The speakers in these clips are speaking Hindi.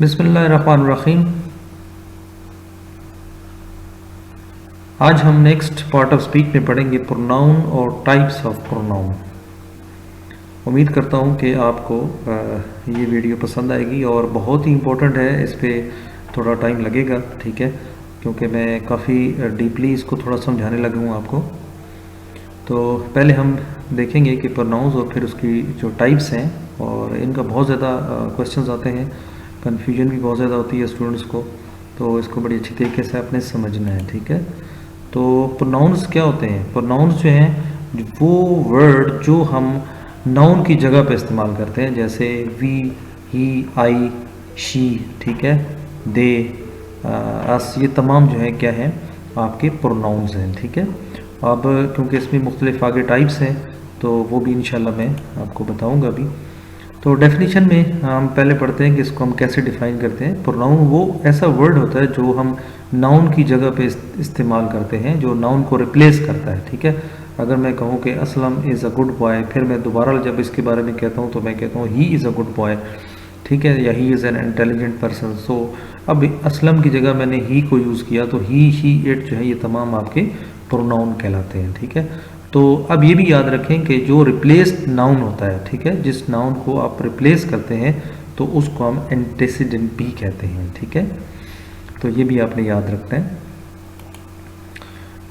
बिस्मिल्लाहिर्रहमानिर्रहीम। आज हम नेक्स्ट पार्ट ऑफ स्पीच में पढ़ेंगे प्रोनाउन और टाइप्स ऑफ प्रोनाउन। उम्मीद करता हूँ कि आपको ये वीडियो पसंद आएगी और बहुत ही इम्पोर्टेंट है, इस पर थोड़ा टाइम लगेगा, ठीक है, क्योंकि मैं काफ़ी डीपली इसको थोड़ा समझाने लगा हूँ आपको। तो पहले हम देखेंगे कि प्रोनाउंस और फिर उसकी जो टाइप्स हैं, और इनका बहुत ज़्यादा क्वेश्चंस आते हैं, कन्फ्यूजन भी बहुत ज़्यादा होती है स्टूडेंट्स को, तो इसको बड़ी अच्छी तरीके से आपने समझना है, ठीक है। तो प्रोनाउंस क्या होते हैं? प्रोनाउंस जो हैं वो वर्ड जो हम नाउन की जगह पे इस्तेमाल करते हैं, जैसे वी, ही, आई, शी, ठीक है, दे, अस, ये तमाम जो है क्या है आपके प्रोनाउंस हैं, ठीक है। अब क्योंकि इसमें मुख्तलिफ आगे टाइप्स हैं तो वो भी इंशाल्लाह मैं आपको बताऊंगा अभी। तो डेफिनेशन में हम पहले पढ़ते हैं कि इसको हम कैसे डिफाइन करते हैं। प्रोनाउन वो ऐसा वर्ड होता है जो हम नाउन की जगह पे इस्तेमाल करते हैं, जो नाउन को रिप्लेस करता है, ठीक है। अगर मैं कहूँ कि Aslam is a good boy, फिर मैं दोबारा जब इसके बारे में कहता हूँ तो मैं कहता हूँ he is a good boy, ठीक है, या he is an intelligent person. So अब असलम की जगह मैंने ही को यूज़ किया तो ही, शी, इट जो है ये तमाम आपके प्रोनाउन कहलाते हैं, ठीक है। तो अब ये भी याद रखें कि जो रिप्लेस्ड नाउन होता है, ठीक है, जिस नाउन को आप रिप्लेस करते हैं तो उसको हम एंटेसिडेंट भी कहते हैं, ठीक है। तो ये भी आपने याद रखना है।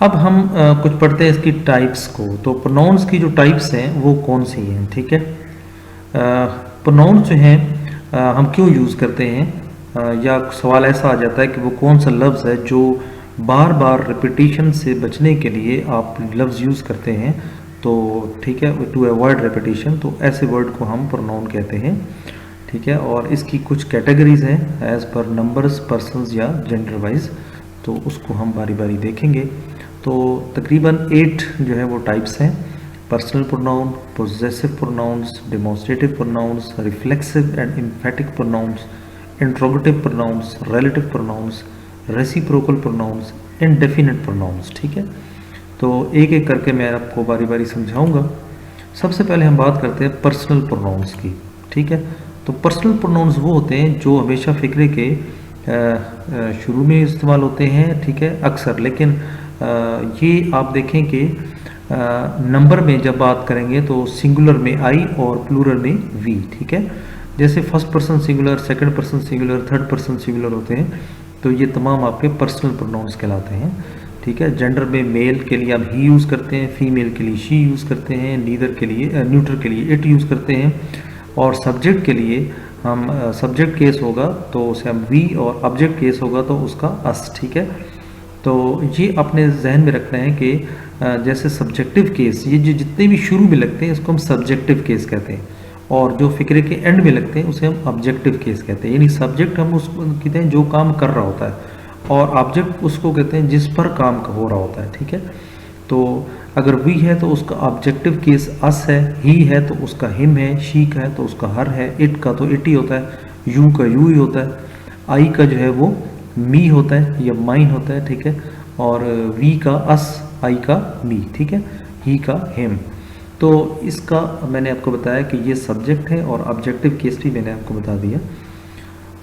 अब हम कुछ पढ़ते हैं इसकी टाइप्स को। तो प्रोनाउंस की जो टाइप्स हैं वो कौन सी हैं, ठीक है। प्रोनाउंस जो हैं हम क्यों यूज़ करते हैं, या सवाल ऐसा आ जाता है कि वो कौन सा लफ्ज़ है जो बार बार रिपीटिशन से बचने के लिए आप लफ्ज़ यूज़ करते हैं, तो ठीक है, टू अवॉइड रिपीटिशन, तो ऐसे वर्ड को हम प्रोनाउन कहते हैं, ठीक है। और इसकी कुछ कैटेगरीज हैं एज़ पर नंबर्स, पर्सन्स या जेंडर वाइज, तो उसको हम बारी बारी देखेंगे। तो तकरीबन 8 जो है वो टाइप्स हैं: personal pronoun, possessive pronouns, demonstrative pronouns, reflexive and emphatic pronouns, interrogative pronouns, relative pronouns, reciprocal pronouns, indefinite pronouns, ठीक है। तो एक एक करके मैं आपको बारी बारी समझाऊंगा। सबसे पहले हम बात करते हैं पर्सनल प्रोनाउंस की, ठीक है। तो पर्सनल प्रोनाउंस वो होते हैं जो हमेशा फ़िक्रे के शुरू में इस्तेमाल होते हैं, ठीक है, अक्सर, लेकिन ये आप देखें कि नंबर में जब बात करेंगे तो सिंगुलर में आई और प्लूरल में वी, ठीक है। जैसे first person singular, second person singular, third person singular होते हैं, तो ये तमाम आपके पर्सनल प्रोनाउंस कहलाते हैं, ठीक है। जेंडर में मेल के लिए हम ही यूज़ करते हैं, फीमेल के लिए शी यूज़ करते हैं, नीदर के लिए न्यूट्रल के लिए इट यूज़ करते हैं, और सब्जेक्ट के लिए हम सब्जेक्ट केस होगा तो उसे हम वी, और ऑब्जेक्ट केस होगा तो उसका अस, ठीक है। तो ये अपने जहन में रखना है कि जैसे सब्जेक्टिव केस, ये जो जितने भी शुरू में लगते हैं इसको हम सब्जेक्टिव केस कहते हैं, और जो फिक्रे के एंड में लगते हैं उसे हम ऑब्जेक्टिव केस कहते हैं। यानी सब्जेक्ट हम उसको कहते हैं जो काम कर रहा होता है, और ऑब्जेक्ट उसको कहते हैं जिस पर काम हो रहा होता है, ठीक है। तो अगर वी है तो उसका ऑब्जेक्टिव केस अस है, ही है तो उसका हिम है, शी का है तो उसका हर है, इट का तो इट ही होता है, यू का यू ही होता है, आई का जो है वो मी होता है या माइन होता है, ठीक है, और वी का अस, आई का मी, ठीक है, ही का हिम। तो इसका मैंने आपको बताया कि ये सब्जेक्ट है, और ऑब्जेक्टिव केस भी मैंने आपको बता दिया।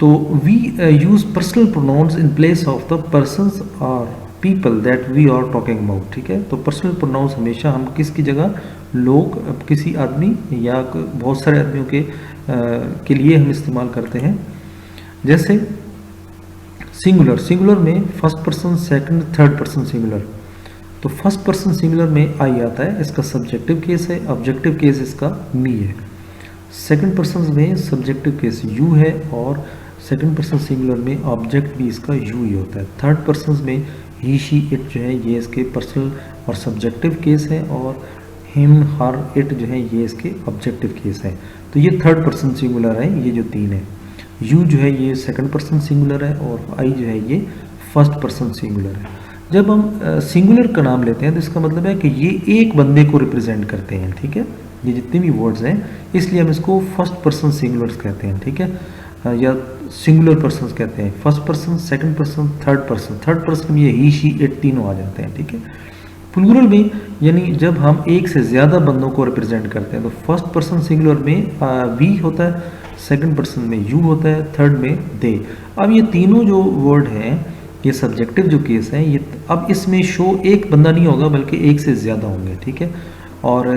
तो we use personal pronouns in place of the persons और people that we are talking about, ठीक है। तो पर्सनल प्रोनाउंस हमेशा हम किसकी जगह, लोग, किसी आदमी या बहुत सारे आदमियों के लिए हम इस्तेमाल करते हैं। जैसे सिंगुलर, सिंगुलर में first person, second, third person singular. तो फर्स्ट पर्सन सिंगुलर में आई आता है, इसका सब्जेक्टिव केस है, ऑब्जेक्टिव केस इसका मी है। सेकंड पर्सन में सब्जेक्टिव केस यू है, और सेकंड पर्सन सिंगुलर में ऑब्जेक्ट भी इसका यू ही होता है। थर्ड पर्सन में ही, शी, इट जो है ये इसके पर्सनल और सब्जेक्टिव केस है, और हिम, हर, इट जो है ये इसके ऑब्जेक्टिव केस है। तो ये थर्ड पर्सन सिंगुलर है, ये जो तीन है। यू जो है ये सेकंड पर्सन सिंगुलर है, और आई जो है ये फर्स्ट पर्सन सिंगुलर है। जब हम सिंगुलर का नाम लेते हैं तो इसका मतलब है कि ये एक बंदे को रिप्रेजेंट करते हैं, ठीक है, ये जितने भी वर्ड्स हैं, इसलिए हम इसको फर्स्ट पर्सन सिंगुलर्स कहते हैं, ठीक है, या सिंगुलर पर्सन कहते हैं। First person, second person, third person, third person में ये ही, शी, इट तीनों आ जाते हैं, ठीक है। प्लूरल में यानी जब हम एक से ज़्यादा बंदों को रिप्रेजेंट करते हैं तो फर्स्ट पर्सन सिंगुलर में वी होता है, सेकंड पर्सन में यू होता है, थर्ड में दे। अब ये तीनों जो वर्ड हैं, ये सब्जेक्टिव जो केस है, ये अब इसमें शो एक बंदा नहीं होगा बल्कि एक से ज़्यादा होंगे, ठीक है। और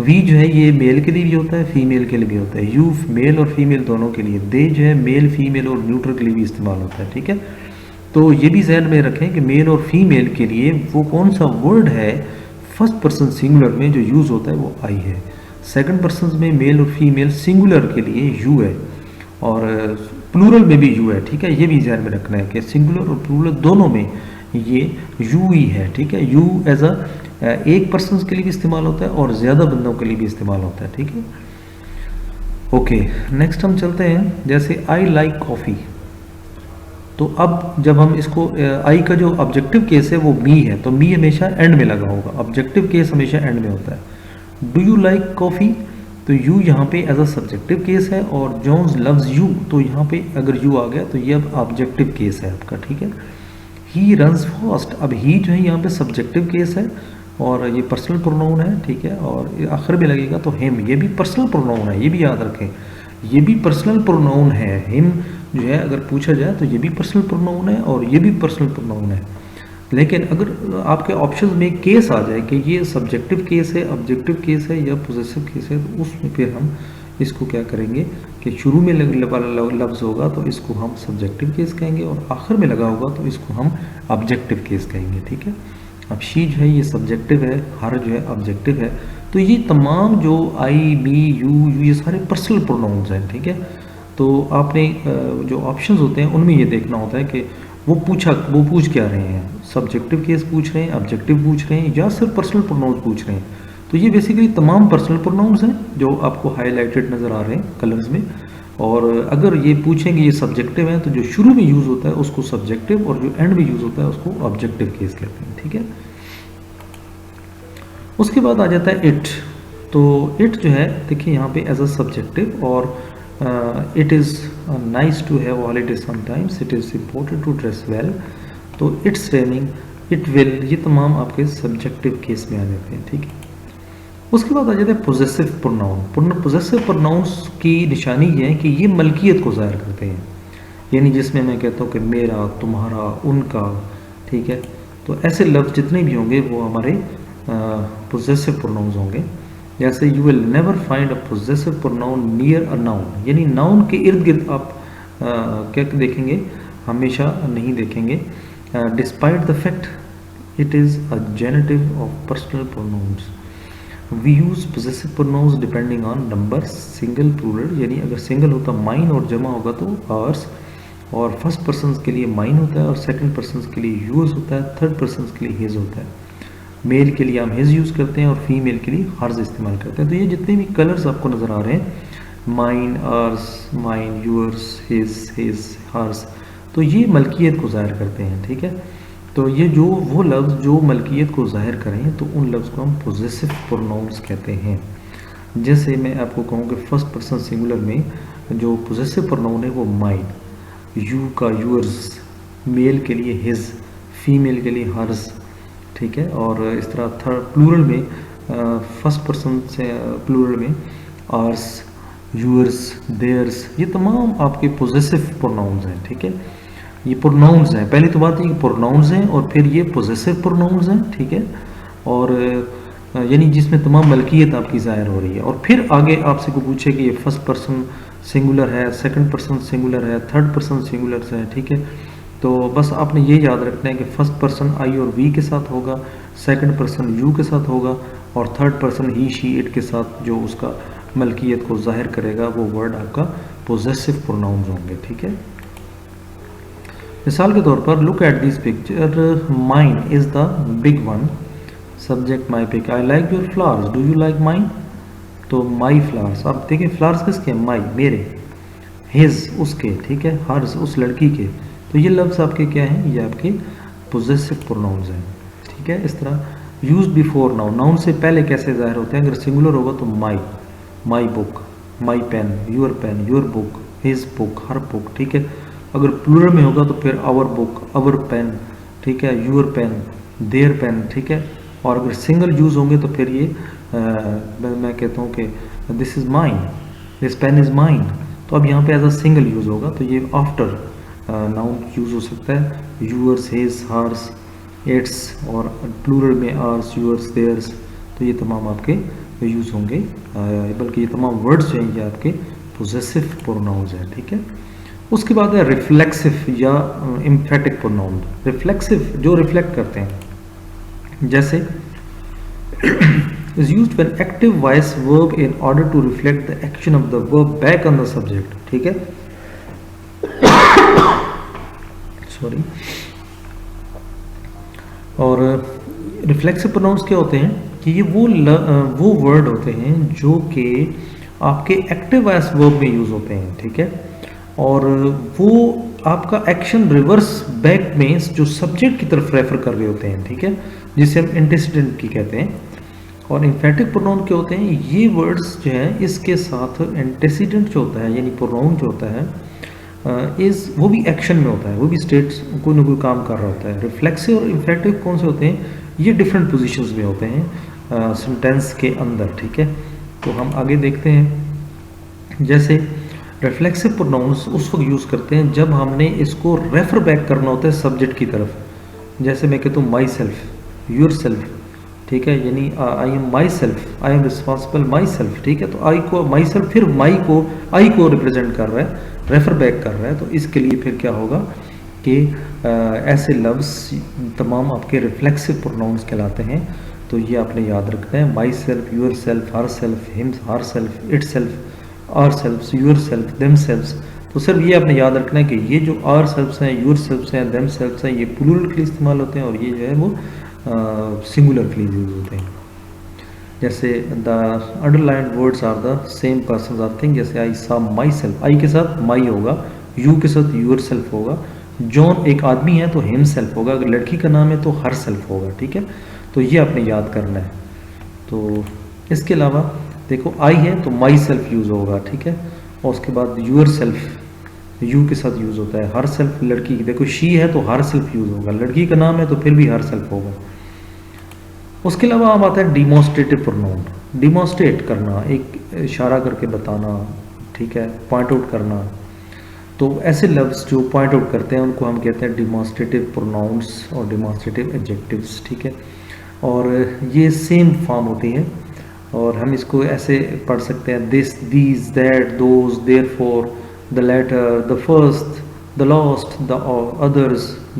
वी जो है ये मेल के लिए भी होता है, फीमेल के लिए भी होता है। यू मेल और फीमेल दोनों के लिए। दे जो है मेल, फीमेल और न्यूट्रल के लिए भी इस्तेमाल होता है, ठीक है। तो ये भी जहन में रखें कि मेल और फीमेल के लिए वो कौन सा वर्ड है फर्स्ट पर्सन सिंगुलर में जो यूज़ होता है वो आई है। सेकंड पर्सन में मेल और फीमेल सिंगुलर के लिए यू है, और प्लूरल में भी यू है, ठीक है। ये भी ध्यान में रखना है कि सिंगुलर और प्लूरल दोनों में ये यू ही है, ठीक है। यू एज अ एक पर्सन के लिए भी इस्तेमाल होता है और ज़्यादा बंदों के लिए भी इस्तेमाल होता है, ठीक है। ओके, नेक्स्ट हम चलते हैं, जैसे आई लाइक कॉफ़ी। तो अब जब हम इसको आई का जो ऑब्जेक्टिव केस है वो मी है, तो मी हमेशा एंड में लगा होगा, ऑब्जेक्टिव केस हमेशा एंड में होता है। डू यू लाइक कॉफ़ी, तो यू यहाँ पे एज अ सब्जेक्टिव केस है, और जॉन्स लव्स यू, तो यहाँ पे अगर यू आ गया तो ये अब ऑब्जेक्टिव केस है आपका, ठीक है। ही रन्स फास्ट, अब ही जो है यहाँ पे सब्जेक्टिव केस है और ये पर्सनल प्रोनाउन है, ठीक है। और आखिर में लगेगा तो हिम, ये भी पर्सनल प्रोनाउन है, ये भी याद रखें, ये भी पर्सनल प्रोनाउन है। हिम जो है अगर पूछा जाए तो ये भी पर्सनल प्रोनाउन है और ये भी पर्सनल प्रोनाउन है। लेकिन अगर आपके ऑप्शन में केस आ जाए कि ये सब्जेक्टिव केस है, ऑब्जेक्टिव केस है या पोजेसिव केस है, तो उसमें फिर हम इसको क्या करेंगे कि शुरू में लफ्ज़ होगा तो इसको हम सब्जेक्टिव केस कहेंगे, और आखिर में लगा होगा तो इसको हम ऑब्जेक्टिव केस कहेंगे, ठीक है। अब शी जो है ये सब्जेक्टिव है, हर जो है ऑब्जेक्टिव है। तो ये तमाम जो आई, मी, यू ये सारे पर्सनल प्रोनाउंस हैं, ठीक है। तो आपने जो ऑप्शंस होते हैं उनमें ये देखना होता है कि वो पूछ क्या रहे हैं, सब्जेक्टिव केस पूछ रहे हैं, ऑब्जेक्टिव पूछ रहे हैं, या सिर्फ पर्सनल प्रोनाउंस पूछ रहे हैं। तो ये बेसिकली तमाम पर्सनल प्रोनाउंस हैं जो आपको हाईलाइटेड नज़र आ रहे हैं कलर्स में। और अगर ये पूछेंगे ये सब्जेक्टिव है तो जो शुरू में यूज़ होता है उसको सब्जेक्टिव, और जो एंड में यूज़ होता है उसको ऑब्जेक्टिव केस कहते हैं, ठीक है। उसके बाद आ जाता है इट। तो इट जो है देखिए यहाँ पे एज अ सब्जेक्टिव, और it is nice to have holiday sometimes, it is important to dress well. तो इट्स रेनिंग, इट विल, ये तमाम आपके सब्जेक्टिव केस में आ जाते हैं, ठीक है। उसके बाद आ जाता है पोजेसिव प्रोनाउन। पोजेसिव प्रोनाउंस की निशानी ये है कि ये मलकियत को ज़ाहिर करते हैं, यानी जिसमें मैं कहता हूँ कि मेरा, तुम्हारा, उनका, ठीक है। तो ऐसे लफ्ज़ जितने भी होंगे वो हमारे पोजेसिव प्रोनाउंस होंगे। जैसे you will never find a possessive pronoun near a noun, यानी नाउन के इर्द गिर्द आप क्या देखेंगे, हमेशा नहीं देखेंगे। Despite the fact it is a genitive of personal pronouns. We use possessive pronouns depending on number, singular, plural, यानी अगर सिंगल होता माइन और जमा होगा तो आवर्स, और फर्स्ट पर्सन के लिए माइन होता है, और सेकंड पर्सन के लिए यूज़ होता है, थर्ड पर्सन के लिए हिज होता है। मेल के लिए हम हिज यूज़ करते हैं और फीमेल के लिए हर्ज इस्तेमाल करते हैं। तो ये जितने भी कलर्स आपको नज़र आ रहे हैं, mine, ours, mine, yours, his, hers, तो ये मलकियत को ज़ाहिर करते हैं, ठीक है। तो ये जो वो लफ्ज़ जो मलकियत को ज़ाहिर करें तो उन लफ्ज़ को हम पोजेसिव प्रोनाउंस कहते हैं। जैसे मैं आपको कहूँ कि फर्स्ट पर्सन सिंगुलर में जो पोजेसिव प्रोनाउन है वो माइन, यू का यूअर्स, मेल के लिए हिज, फीमेल के लिए हर्स, ठीक है। और इस तरह थर्ड प्लूरल में फर्स्ट पर्सन से प्लूरल में आर्स, यूअर्स, देयर्स, ये तमाम आपके पोजेसिव प्रोनाउंस हैं, ठीक है। ये प्रोनाउंस हैं, पहली तो बात ये प्रोनाउंस हैं और फिर ये पोजेसिव प्रोनाउंस हैं, ठीक है। और यानी जिसमें तमाम मलकियत आपकी ज़ाहिर हो रही है। और फिर आगे आपसे को पूछे कि ये फर्स्ट पर्सन सिंगुलर है, सेकंड पर्सन सिंगुलर है, थर्ड पर्सन सिंगुलर है, ठीक है। तो बस आपने ये याद रखना है कि फर्स्ट पर्सन आई और वी के साथ होगा, सेकंड पर्सन यू के साथ होगा, और third person he, she, it के साथ जो उसका मलकियत को जाहिर करेगा वो वर्ड आपका पोजेसिव प्रोनाउंस होंगे, ठीक है। मिसाल के तौर पर look at this picture, mine is the big one, subject my pick, I like your flowers, do you like mine, तो माई फ्लावर्स, अब देखिए फ्लावर्स किसके, माई मेरे, हिज उसके, ठीक है, हर्स उस लड़की के। तो ये लफ्ज़ आपके क्या हैं, ये आपके पोजेसिव प्रोनाउंस हैं, ठीक है। इस तरह यूज बिफोर नाउन, नाउन से पहले कैसे ज़ाहिर होते हैं, अगर सिंगुलर होगा तो my, my book, my pen, your book, his book, her book, ठीक है। अगर प्लूरल में होगा तो फिर आवर बुक, आवर पेन, ठीक है, यूर पेन, देयर पेन, ठीक है। और अगर सिंगल यूज़ होंगे तो फिर ये मैं कहता हूँ कि this is mine, this pen is mine, तो अब यहाँ पे एज अ सिंगल यूज़ होगा, तो ये आफ्टर नाउन यूज़ हो सकता है, यूअर्स, हिज, हर्स, इट्स, और प्लूरल में आर्स, यूअर्स, देयर्स। तो ये तमाम आपके यूज़ होंगे, बल्कि ये तमाम वर्ड्स जो हैं ये आपके पोजेसिव प्रोनाउंस हैं, ठीक है। उसके बाद है रिफ्लेक्सिव या एम्फेटिक प्रोनाउन। रिफ्लेक्सिव जो रिफ्लेक्ट करते हैं, जैसे is used when active voice verb in order to reflect the action of the verb back on the subject, ठीक है, सॉरी। और रिफ्लेक्सिव प्रोनाउंस क्या होते हैं कि ये वो वर्ड होते हैं जो कि आपके एक्टिव वॉइस वर्ब में यूज होते हैं, ठीक है, और वो आपका एक्शन रिवर्स बैक में जो सब्जेक्ट की तरफ रेफर कर रहे होते हैं, ठीक है, जिसे हम एंटीसीडेंट की कहते हैं। और इम्फेटिक प्रोनाउन क्या होते हैं, ये वर्ड्स जो हैं इसके साथ एंटीसीडेंट जो होता है यानी प्रोनाउन जो होता है वो भी एक्शन में होता है, वो भी स्टेट कोई ना कोई काम कर रहा होता है। रिफ्लेक्सिव और इम्फेटिव कौन से होते हैं, ये डिफरेंट पोजीशंस में होते हैं सेंटेंस के अंदर, ठीक है। तो हम आगे देखते हैं। जैसे रिफ्लेक्सिव प्रोनाउंस उस वक्त यूज़ करते हैं जब हमने इसको रेफर बैक करना होता है सब्जेक्ट की तरफ। जैसे मैं कहता हूँ माई सेल्फ, योर सेल्फ, ठीक है, यानी I am my self, I am responsible my self, ठीक है। तो आई को माई सेल्फ, फिर आई को रिप्रेजेंट कर रहा है, रेफर बैक कर रहा है। तो इसके लिए फिर क्या होगा कि ऐसे लफ्ज़ तमाम आपके रिफ्लेक्सिव प्रोनाउंस कहलाते हैं। तो ये आपने याद रखना है, myself, yourself, herself, him, herself, itself, ourself, yourself, themselves. तो सिर्फ ये आपने याद रखना है कि ये जो आर सेल्फ्स हैं, योर सेल्फ्स हैं, देम सेल्फ्स हैं, ये प्लूरल के लिए इस्तेमाल होते हैं, और ये जो है वो सिंगुलर के लिए यूज होते हैं। जैसे the underlined words are the same person or thing. जैसे आई सा माई सेल्फ, आई के साथ माई होगा, यू के साथ यूर सेल्फ होगा, जॉन एक आदमी है तो हिम सेल्फ होगा, अगर लड़की का नाम है तो हर सेल्फ होगा, ठीक है। तो ये आपने याद करना है। तो इसके अलावा देखो आई है तो माई सेल्फ यूज़ होगा, ठीक है, और उसके बाद यूर सेल्फ यू के साथ यूज़ होता है। हर सेल्फ लड़की की, देखो शी है तो हर सेल्फ यूज़ होगा, लड़की का नाम है तो फिर भी हर सेल्फ होगा। उसके अलावा हम आता है डिमॉन्स्ट्रेटिव प्रोनाउन। डिमॉन्स्ट्रेट करना, एक इशारा करके बताना, ठीक है, पॉइंट आउट करना। तो ऐसे लफ्ज़ जो पॉइंट आउट करते हैं उनको हम कहते हैं डिमॉन्स्ट्रेटिव प्रोनाउंस और डिमॉन्स्ट्रेटिव एडजेक्टिव्स, ठीक है। और ये सेम फॉर्म होती हैं और हम इसको ऐसे पढ़ सकते हैं, this, these, that, those, therefore, the latter, the first, the last, the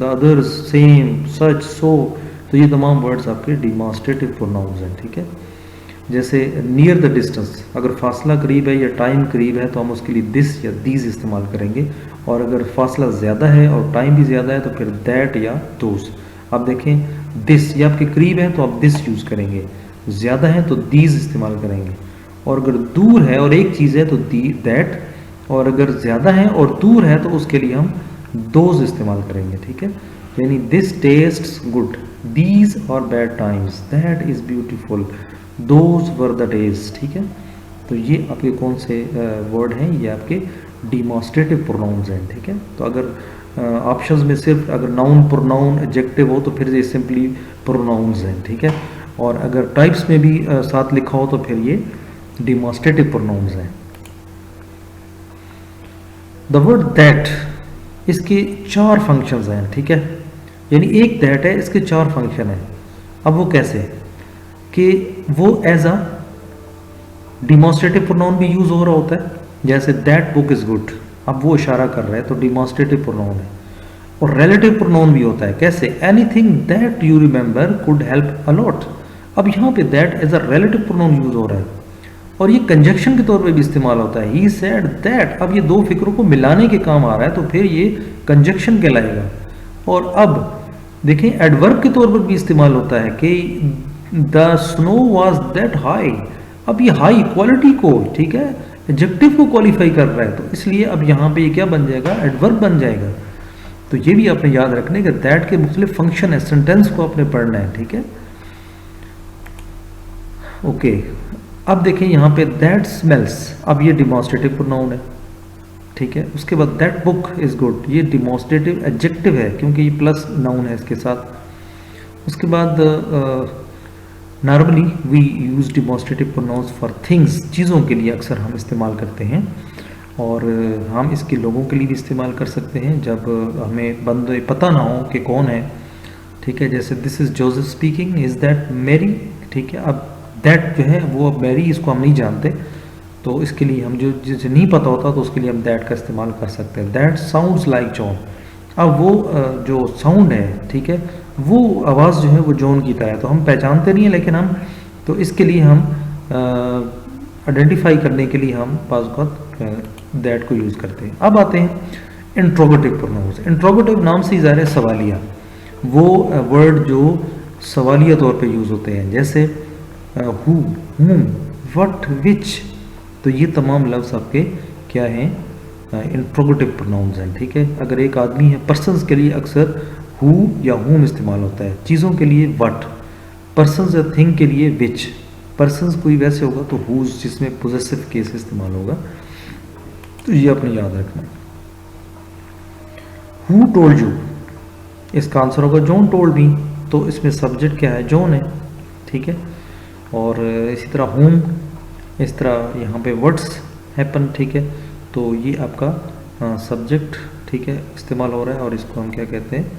others, same, such, so. तो ये तमाम वर्ड्स आपके डिमॉन्स्ट्रेटिव प्रोनाउंस हैं, ठीक है। जैसे नियर द डिस्टेंस, अगर फासला करीब है या टाइम करीब है तो हम उसके लिए दिस या दीज इस्तेमाल करेंगे, और अगर फासला ज़्यादा है और टाइम भी ज़्यादा है तो फिर दैट या दोज। आप देखें दिस, ये आपके करीब है तो आप दिस यूज़ करेंगे, ज़्यादा है तो दीज इस्तेमाल करेंगे, और अगर दूर है और एक चीज़ है तो दैट, और अगर ज़्यादा है और दूर है तो उसके लिए हम दोज इस्तेमाल करेंगे, ठीक है। यानी this tastes good, these are bad times, that is beautiful, those were the days, ठीक है। तो ये आपके कौन से वर्ड हैं, ये आपके डिमॉन्स्ट्रेटिव प्रोनाउंस हैं, ठीक है। तो अगर ऑप्शंस में सिर्फ अगर नाउन, प्रोनाउन, एडजेक्टिव हो तो फिर ये सिंपली प्रोनाउंस हैं, ठीक है, और अगर टाइप्स में भी साथ लिखा हो तो फिर ये डिमॉन्स्ट्रेटिव प्रोनाउंस हैं। द वर्ड दैट, इसके 4 फंक्शंस हैं, ठीक है, यानी एक दैट है, इसके 4 फंक्शन हैं। अब वो कैसे कि वो एज अ डिमॉन्स्ट्रेटिव प्रोनाउन भी यूज हो रहा होता है, जैसे दैट बुक इज गुड, अब वो इशारा कर रहा है तो डिमॉन्स्ट्रेटिव प्रोनाउन है। और रिलेटिव प्रोनाउन भी होता है, कैसे, anything that you remember could help a lot. अब यहाँ पे that as a relative pronoun use हो रहा है, और ये कंजक्शन के तौर पे भी इस्तेमाल होता है, ही सेड दैट। अब ये दो फिक्रों को मिलाने के काम आ रहा है तो फिर ये कंजक्शन कहलाएगा। और अब देखें एडवर्ब के तौर पर भी इस्तेमाल होता है कि the snow was that high. अब ये हाई क्वालिटी को, ठीक है, एडजेक्टिव को क्वालिफाई कर रहा है, तो इसलिए अब यहाँ पे ये क्या बन जाएगा, एडवर्ब बन जाएगा। तो ये भी आपने याद रखने का, दैट के मुख्तलिफ फंक्शन है, सेंटेंस को आपने पढ़ना है, ठीक है। ओके, अब देखें यहाँ पे दैट स्मेल्स, अब ये डिमॉन्स्ट्रेटिव प्रोनाउन है, ठीक है। उसके बाद दैट बुक इज गुड, ये डिमॉन्स्ट्रेटिव एडजेक्टिव है क्योंकि ये प्लस नाउन है इसके साथ। उसके बाद normally we use demonstrative pronouns for things, चीज़ों के लिए अक्सर हम इस्तेमाल करते हैं। और हम इसके लोगों के लिए भी इस्तेमाल कर सकते हैं जब हमें बंदे पता ना हो कि कौन है, ठीक है। जैसे this is Joseph speaking, is that Mary, ठीक है। अब दैट जो है वो अब मैरी, इसको हम नहीं जानते, तो इसके लिए हम जो जिसे नहीं पता होता तो उसके लिए हम दैट का इस्तेमाल कर सकते हैं। That sounds like John. अब वो जो साउंड है, ठीक है, वो आवाज़ जो है वो जॉन की तरह है, तो हम पहचानते नहीं है, लेकिन हम तो इसके लिए हम आइडेंटिफाई करने के लिए हम पास दैट को यूज़ करते हैं। अब आते हैं इंट्रोगेटिव प्रोनाउंस। इंट्रोगेटिव नाम से ही ज़ाहिर है सवालिया, वो वर्ड जो सवालिया तौर पे यूज़ होते हैं, जैसे हु, हुम, व्हाट, विच, तो ये तमाम लफ्ज़ आपके क्या हैं, इंट्रोगेटिव प्रोनाउंस हैं, ठीक है। अगर एक आदमी है, पर्सन्स के लिए अक्सर हु या हुम इस्तेमाल होता है, चीज़ों के लिए व्हाट, पर्सन्स या थिंग के लिए विच, पर्सन्स कोई वैसे होगा तो हुज जिसमें पोजेसिव केस इस्तेमाल होगा, तो ये अपने याद रखना। हु टोल्ड यू, इसका आंसर होगा जॉन टोल्ड मी, तो इसमें सब्जेक्ट क्या है, जॉन है, ठीक है। और इसी तरह होम, इस तरह यहाँ पे वर्ड्स हैपन, ठीक है, तो ये आपका सब्जेक्ट, ठीक है, इस्तेमाल हो रहा है, और इसको हम क्या कहते हैं,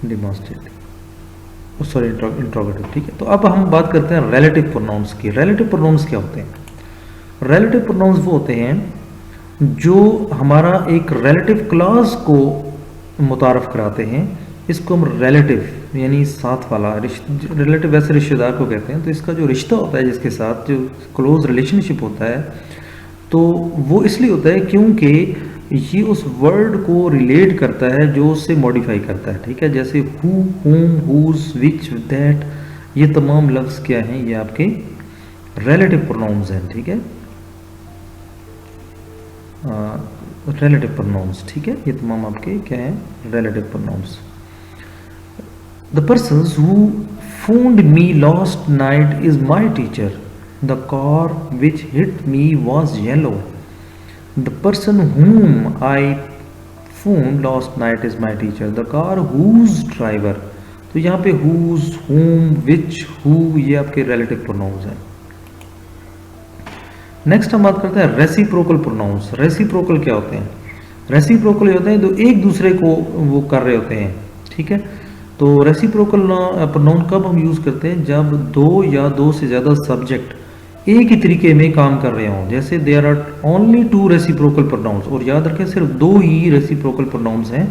डिमॉन्स्ट्रेटिव, सॉरी इंट्रोगेटिव, ठीक है। तो अब हम बात करते हैं रिलेटिव प्रोनाउंस की। रिलेटिव प्रोनाउंस क्या होते हैं? रिलेटिव प्रोनाउंस वो होते हैं जो हमारा एक रिलेटिव क्लास को मुतारफ कराते हैं, इसको हम रिलेटिव यानी साथ वाला, रिलेटिव वैसे रिश्तेदार को कहते हैं, तो इसका जो रिश्ता होता है जिसके साथ जो क्लोज रिलेशनशिप होता है, तो वो इसलिए होता है क्योंकि ये उस वर्ड को रिलेट करता है जो उससे मॉडिफाई करता है, ठीक है। जैसे हु, हुम, हुज, विच, दैट, ये तमाम लफ्ज़ क्या हैं, ये आपके रिलेटिव प्रोनाउंस हैं, ठीक है, रिलेटिव प्रोनाउंस, ठीक है, ये तमाम आपके क्या हैं, relative pronouns. The persons who found me last night is my teacher. The car which hit me was yellow. The person whom I found last night is my teacher. The car whose driver. तो यहाँ पे whose, whom, which, who, ये आपके relative pronouns हैं। नेक्स्ट हम बात करते हैं रेसिप्रोकल प्रोनाउंस। रेसिप्रोकल क्या होते हैं? रेसिप्रोकल होते हैं तो एक दूसरे को वो कर रहे होते हैं, ठीक है। तो रेसिप्रोकल प्रोनाउन कब हम यूज़ करते हैं? जब दो या दो से ज़्यादा सब्जेक्ट एक ही तरीके में काम कर रहे हों। जैसे there are only 2 reciprocal pronouns, और याद रखें सिर्फ 2 ही रेसिप्रोकल प्रोनाउंस हैं,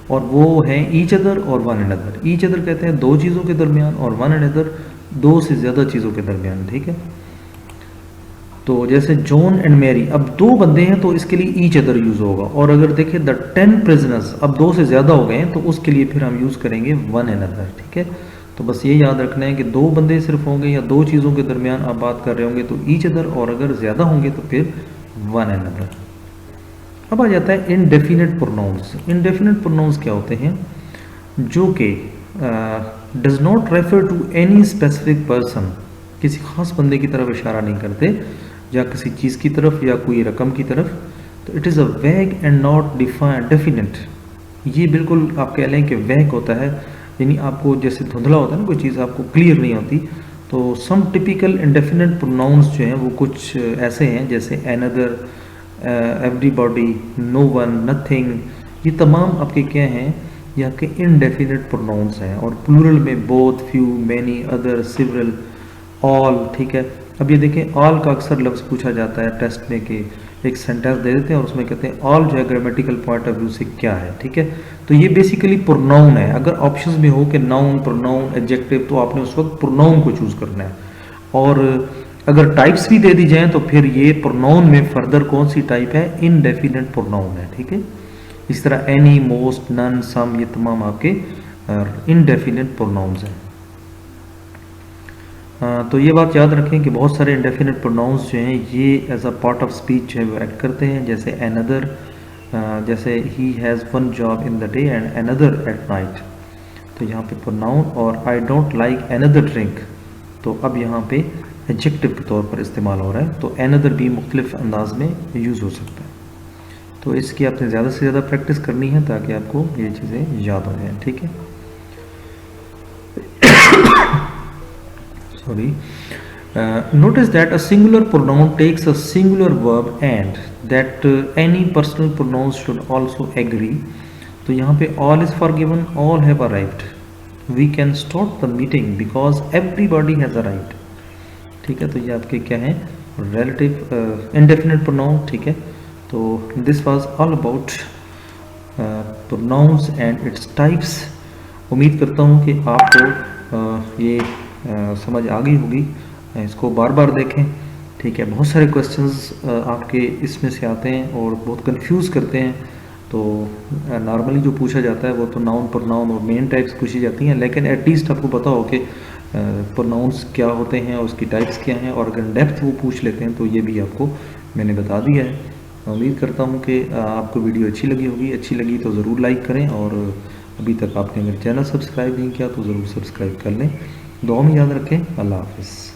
और वो हैं ईच अदर और वन अनदर। ईच अदर कहते हैं दो चीज़ों के दरमियान, और वन अनदर दो से ज़्यादा चीज़ों के दरमियान, ठीक है। तो जैसे जॉन एंड मैरी, अब 2 बंदे हैं तो इसके लिए ईच अदर यूज होगा, और अगर देखें द 10 प्रिजनर्स, अब 2 से ज़्यादा हो गए हैं तो उसके लिए फिर हम यूज़ करेंगे वन अनदर, ठीक है। तो बस ये याद रखना है कि 2 बंदे सिर्फ होंगे या 2 चीज़ों के दरमियान आप बात कर रहे होंगे तो ईच अदर, और अगर ज़्यादा होंगे तो फिर वन अनदर। अब आ जाता है इनडेफिनेट प्रोनाउंस। इनडेफिनेट प्रोनाउंस क्या होते हैं? जो कि does not refer to any specific person, किसी खास बंदे की तरफ इशारा नहीं करते, या किसी चीज़ की तरफ या कोई रकम की तरफ। तो इट इज़ अ वैग एंड नॉट डिफाइन डेफिनेट। ये बिल्कुल आप कह लें कि वैग होता है, यानी आपको जैसे धुंधला होता है ना, कोई चीज़ आपको क्लियर नहीं होती। तो सम टिपिकल इंडेफिनेट प्रोनाउंस जो हैं वो कुछ ऐसे हैं, जैसे another, everybody, no one, nothing, ये तमाम आपके क्या हैं, ये आपके इनडेफिनेट प्रोनाउंस हैं। और प्लूरल में both, few, many, other, several, all, ठीक है। अब ये देखें, ऑल का अक्सर लफ्ज़ पूछा जाता है टेस्ट में, कि एक सेंटेंस दे देते हैं और उसमें कहते हैं ऑल जो है ग्रामेटिकल पॉइंट ऑफ व्यू से क्या है, ठीक है। तो ये बेसिकली प्रोनाउन है। अगर ऑप्शंस में हो कि नाउन, प्रोनाउन, एडजेक्टिव, तो आपने उस वक्त प्रोनाउन को चूज करना है। और अगर टाइप्स भी दे दी जाएं तो फिर ये प्रोनाउन में फर्दर कौन सी टाइप है? इनडेफिनेट प्रोनाउन है, ठीक है। इस तरह एनी, मोस्ट, नन, सम, ये तमाम आपके इनडेफिनेट प्रोनाउंस हैं। तो ये बात याद रखें कि बहुत सारे इंडेफिनेट प्रोनाउंस जो हैं ये as a part of speech जो है वो एक्ट करते हैं। जैसे एनदर, जैसे he has one job in the day and another at night, तो यहाँ पे प्रोनाउन। और I don't like another drink, तो अब यहाँ पे एडजेक्टिव के तौर पर इस्तेमाल हो रहा है। तो अनदर भी मुख्तलिफ अंदाज में यूज़ हो सकता है। तो इसकी आपने ज़्यादा से ज़्यादा प्रैक्टिस करनी है ताकि आपको ये चीज़ें याद हो जाएँ, ठीक है। Sorry. Notice that a singular pronoun takes a singular verb and that any personal pronouns should also agree. तो यहाँ पे all is forgiven, all have arrived. We can start the meeting because everybody has arrived. ठीक है, तो ये आपके क्या हैं, relative indefinite pronoun. ठीक है, तो this was all about pronouns and its types. उम्मीद करता हूँ कि आपको ये समझ आ गई होगी. इसको बार बार देखें. ठीक है, बहुत सारे क्वेश्चंस आपके इसमें से आते हैं और बहुत कंफ्यूज करते हैं. तो नॉर्मली जो पूछा जाता है वो तो नाउन प्रोनाउन और मेन टाइप्स पूछी जाती हैं, लेकिन एटलीस्ट आपको पता हो कि प्रोनाउंस क्या होते हैं और उसकी टाइप्स क्या हैं, और अगर डेप्थ वो पूछ लेते हैं तो ये भी आपको मैंने बता दिया है. उम्मीद करता हूँ कि आपको वीडियो अच्छी लगी होगी. अच्छी लगी तो ज़रूर लाइक करें, और अभी तक आपने मेरा चैनल सब्सक्राइब नहीं किया तो ज़रूर सब्सक्राइब कर लें. दुआ में याद रखें. अल्लाह हाफ़िज़.